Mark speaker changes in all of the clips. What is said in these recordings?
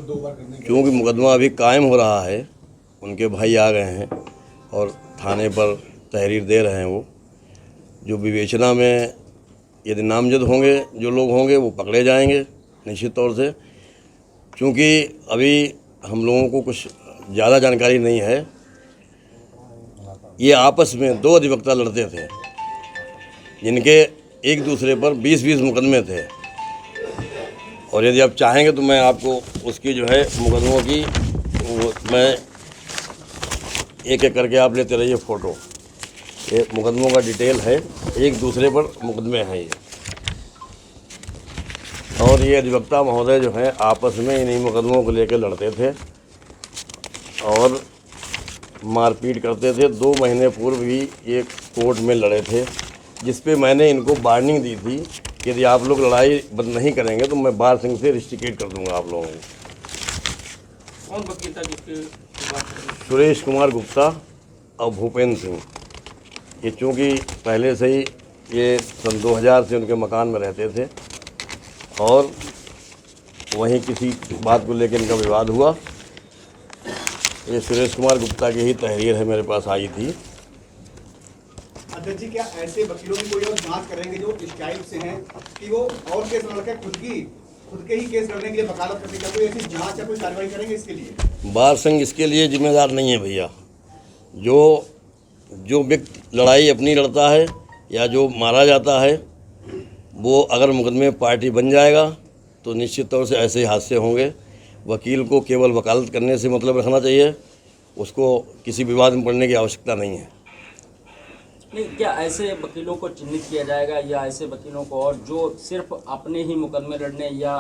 Speaker 1: क्योंकि मुकदमा अभी कायम हो रहा है, उनके भाई आ गए हैं और थाने पर तहरीर दे रहे हैं। वो जो विवेचना में यदि नामजद होंगे, जो लोग होंगे वो पकड़े जाएंगे निश्चित तौर से। क्योंकि अभी हम लोगों को कुछ ज़्यादा जानकारी नहीं है। ये आपस में दो अधिवक्ता लड़ते थे जिनके एक दूसरे पर 20-20 मुकदमे थे। और यदि आप चाहेंगे तो मैं आपको उसकी जो है मुकदमों की वो मैं एक एक करके आप लेते रहिए फ़ोटो। ये मुकदमों का डिटेल है, एक दूसरे पर मुकदमे हैं ये। और ये अधिवक्ता महोदय जो हैं आपस में इन्हीं मुकदमों को लेकर लड़ते थे और मारपीट करते थे। 2 महीने पूर्व भी ये कोर्ट में लड़े थे, जिस पे मैंने इनको वार्निंग दी थी कि यदि आप लोग लड़ाई बंद नहीं करेंगे तो मैं बार सिंह से रिस्ट्रिकेट कर दूंगा आप लोगों को।
Speaker 2: कौन वकील था जिसके?
Speaker 1: सुरेश कुमार गुप्ता और भूपेंद्र सिंह। ये चूँकि पहले से ही ये सन 2000 से उनके मकान में रहते थे और वहीं किसी बात को लेकर इनका विवाद हुआ। ये सुरेश कुमार गुप्ता की ही तहरीर है, मेरे पास आई थी।
Speaker 3: अध्यक्ष जी, क्या ऐसे वकीलों की कोई और जांच करेंगे जो स्टाइल से हैं कि वो और केस लड़के खुद के ही केस लड़ने के लिए वकालत करने का कोई ऐसी जांच या कोई कार्रवाई करेंगे इसके लिए?
Speaker 1: बार संघ इसके लिए जिम्मेदार नहीं है भैया। जो व्यक्ति लड़ाई अपनी लड़ता है या जो मारा जाता है, वो अगर मुकदमे पार्टी बन जाएगा तो निश्चित तौर से ऐसे हादसे होंगे। वकील को केवल वकालत करने से मतलब रखना चाहिए, उसको किसी विवाद में पड़ने की आवश्यकता नहीं है।
Speaker 2: नहीं, क्या ऐसे वकीलों को चिन्हित किया जाएगा या ऐसे वकीलों को और जो सिर्फ अपने ही मुकदमे लड़ने या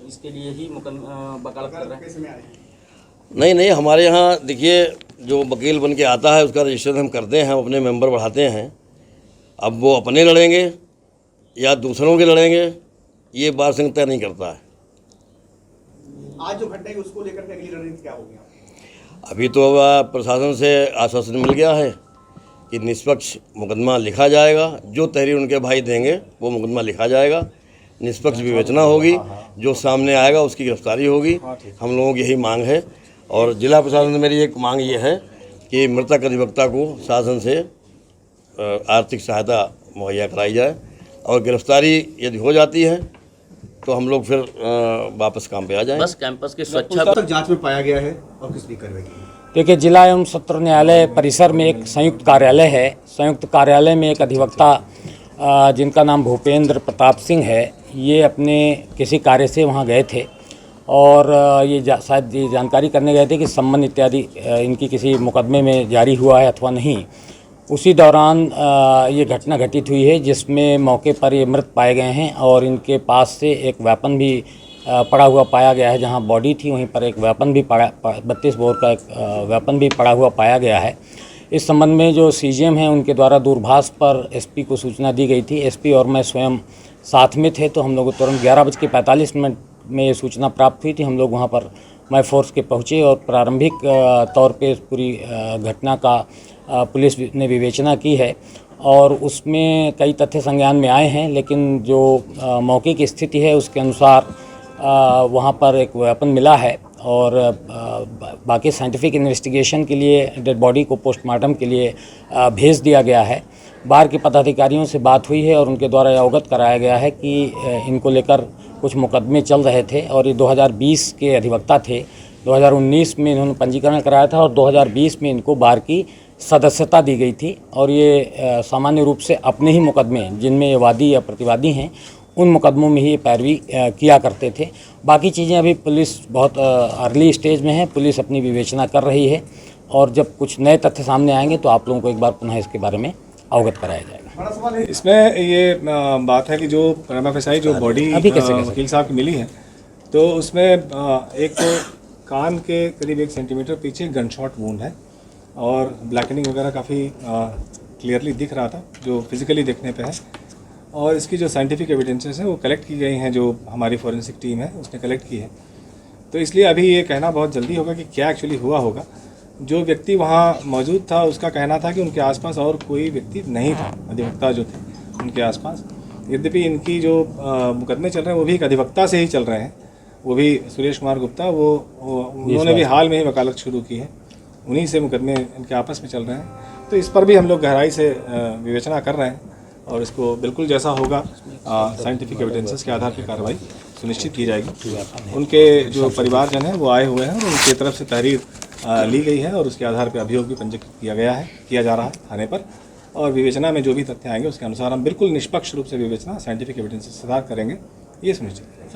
Speaker 2: इसके लिए ही वकालत कर रहे हैं?
Speaker 1: नहीं, हमारे यहाँ देखिए, जो वकील बन के आता है उसका रजिस्ट्रेशन हम करते हैं, हम अपने मेंबर बढ़ाते हैं। अब वो अपने लड़ेंगे या दूसरों के लड़ेंगे, ये बार संघ तय नहीं करता है।
Speaker 3: आज जो घटना है उसको लेकर के अगली रणनीति क्या होगी?
Speaker 1: अभी तो प्रशासन से आश्वासन मिल गया है कि निष्पक्ष मुकदमा लिखा जाएगा। जो तहरीर उनके भाई देंगे वो मुकदमा लिखा जाएगा, निष्पक्ष विवेचना होगी, जो सामने आएगा उसकी गिरफ्तारी होगी। हम लोगों की यही मांग है। और जिला प्रशासन से मेरी एक मांग ये है कि मृतक अधिवक्ता को शासन से आर्थिक सहायता मुहैया कराई जाए और गिरफ्तारी यदि हो जाती है तो हम लोग फिर वापस काम पे आ जाएंगे।
Speaker 2: बस कैंपस की सुरक्षा
Speaker 3: तक जांच में पाया गया है और किस भी कार्रवाई की?
Speaker 4: देखिए, जिला एवं सत्र न्यायालय परिसर में एक संयुक्त कार्यालय है। संयुक्त कार्यालय में एक अधिवक्ता जिनका नाम भूपेंद्र प्रताप सिंह है, ये अपने किसी कार्य से वहाँ गए थे और शायद ये जानकारी करने गए थे कि सम्मन इत्यादि इनकी किसी मुकदमे में जारी हुआ है अथवा नहीं। उसी दौरान ये घटना घटित हुई है जिसमें मौके पर ये मृत पाए गए हैं और इनके पास से एक वेपन भी पड़ा हुआ पाया गया है। जहां बॉडी थी वहीं पर एक वेपन भी 32 बोर का एक वेपन भी पड़ा हुआ पाया गया है। इस संबंध में जो सीजीएम हैं उनके द्वारा दूरभाष पर एसपी को सूचना दी गई थी। एसपी और मैं स्वयं साथ में थे, तो हम लोग तुरंत 11:45 में ये सूचना प्राप्त हुई थी। हम लोग वहाँ पर मैं फोर्स के पहुँचे और प्रारंभिक तौर पे पूरी घटना का पुलिस ने विवेचना की है और उसमें कई तथ्य संज्ञान में आए हैं। लेकिन जो मौके की स्थिति है उसके अनुसार वहाँ पर एक वेपन मिला है और बाकी साइंटिफिक इन्वेस्टिगेशन के लिए डेड बॉडी को पोस्टमार्टम के लिए भेज दिया गया है। बाहर के पदाधिकारियों से बात हुई है और उनके द्वारा अवगत कराया गया है कि इनको लेकर कुछ मुकदमे चल रहे थे और ये 2020 के अधिवक्ता थे। 2019 में इन्होंने पंजीकरण कराया था और 2020 में इनको बार की सदस्यता दी गई थी और ये सामान्य रूप से अपने ही मुकदमे जिनमें ये वादी या प्रतिवादी हैं उन मुकदमों में ही पैरवी किया करते थे। बाकी चीज़ें अभी पुलिस बहुत अर्ली स्टेज में है, पुलिस अपनी विवेचना कर रही है और जब कुछ नए तथ्य सामने आएंगे तो आप लोगों को एक बार पुनः इसके बारे में अवगत कराया जाएगा।
Speaker 5: इसमें ये बात है कि जो प्रीमा फेसाई जो बॉडी वकील साहब की मिली है तो उसमें एक तो कान के करीब 1 सेंटीमीटर पीछे गन शॉट वूंड है और ब्लैकनिंग वगैरह काफ़ी क्लियरली दिख रहा था जो फिज़िकली देखने पे है। और इसकी जो साइंटिफिक एविडेंसेस हैं वो कलेक्ट की गई हैं, जो हमारी फॉरेंसिक टीम है उसने कलेक्ट की है। तो इसलिए अभी ये कहना बहुत जल्दी होगा कि क्या एक्चुअली हुआ होगा। जो व्यक्ति वहाँ मौजूद था उसका कहना था कि उनके आसपास और कोई व्यक्ति नहीं था, अधिवक्ता जो थे उनके आसपास। यद्यपि इनकी जो मुकदमे चल रहे हैं वो भी एक अधिवक्ता से ही चल रहे हैं वो भी सुरेश कुमार गुप्ता, वो उन्होंने भी हाल में ही वकालत शुरू की है, उन्हीं से मुकदमे इनके आपस में चल रहे हैं। तो इस पर भी हम लोग गहराई से विवेचना कर रहे हैं और इसको बिल्कुल जैसा होगा साइंटिफिक एविडेंसेस के आधार पर कार्रवाई सुनिश्चित की जाएगी। उनके जो परिवारजन हैं वो आए हुए हैं और उनकी तरफ से तहरीर ली गई है और उसके आधार पर अभियोग भी पंजीकृत किया जा रहा है थाने पर, और विवेचना में जो भी तथ्य आएंगे उसके अनुसार हम बिल्कुल निष्पक्ष रूप से विवेचना साइंटिफिक एविडेंसेस के साथ करेंगे, ये सुनिश्चित।